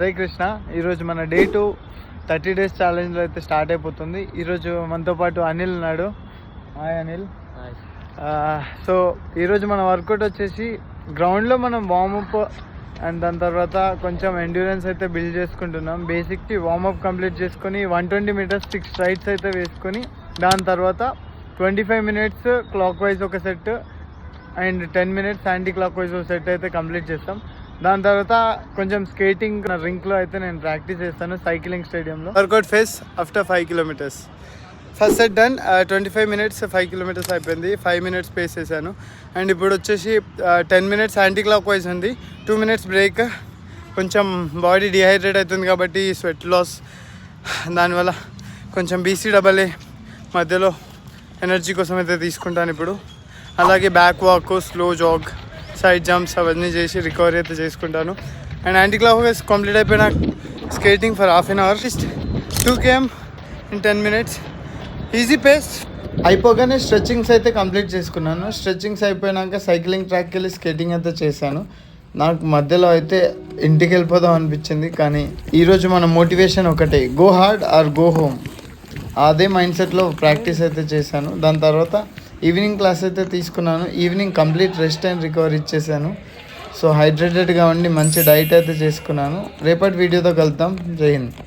జై కృష్ణ. ఈరోజు మన డే 2 30 days ఛాలెంజ్లో అయితే స్టార్ట్ అయిపోతుంది. ఈరోజు మనతో పాటు అనిల్ ఉన్నాడు. హాయ్ అనిల్. సో ఈరోజు మన వర్కౌట్ వచ్చేసి గ్రౌండ్లో మనం వార్మప్ అండ్ దాని తర్వాత కొంచెం ఎండ్యూరెన్స్ అయితే బిల్డ్ చేసుకుంటున్నాం. బేసిక్కి వార్మప్ కంప్లీట్ చేసుకొని 120 meters 6 strides అయితే వేసుకొని దాని తర్వాత 25 minutes క్లాక్ వైజ్ ఒక set and 10 minutes anti clock wise ఒక సెట్ అయితే కంప్లీట్ చేస్తాం. దాని తర్వాత కొంచెం స్కేటింగ్ రింక్లో అయితే నేను ప్రాక్టీస్ చేస్తాను సైక్లింగ్ స్టేడియంలో. Workout phase after 5 kilometers. First set done. 25 minutes 5 kilometers అయిపోయింది. 5 minutes పేస్ చేశాను. అండ్ ఇప్పుడు వచ్చేసి 10 minutes యాంటీ క్లాక్ వైజ్ ఉంది. 2 minutes బ్రేక్. కొంచెం బాడీ డిహైడ్రేట్ అవుతుంది కాబట్టి స్వెట్ లాస్, దానివల్ల కొంచెం BCAA మధ్యలో ఎనర్జీ కోసం అయితే తీసుకుంటాను ఇప్పుడు. అలాగే back walk, slow jog, side jumps అవన్నీ చేసి రికవరీ అయితే చేసుకుంటాను. And anticlockwise complete అయిపోయిన skating for half an hour 2 km in 10 minutes easy pace. అయిపోగానే స్ట్రెచ్చింగ్స్ అయితే కంప్లీట్ చేసుకున్నాను. స్ట్రెచ్చింగ్స్ అయిపోయాక సైక్లింగ్ ట్రాక్కి వెళ్ళి స్కేటింగ్ అయితే చేశాను. నాకు మధ్యలో అయితే ఇంటికి వెళ్ళిపోదాం అనిపించింది, కానీ ఈరోజు మన మోటివేషన్ ఒకటే, go hard or go home. అదే మైండ్ సెట్లో ప్రాక్టీస్ అయితే చేశాను. దాని తర్వాత ఈవినింగ్ క్లాస్ అయితే తీసుకున్నాను. Evening complete rest and recovery ఇచ్చేసాను. సో హైడ్రేటెడ్గా ఉండి మంచి డైట్ అయితే చేసుకున్నాను. రేపటి వీడియోతో కలుద్దాం. జై హింద్.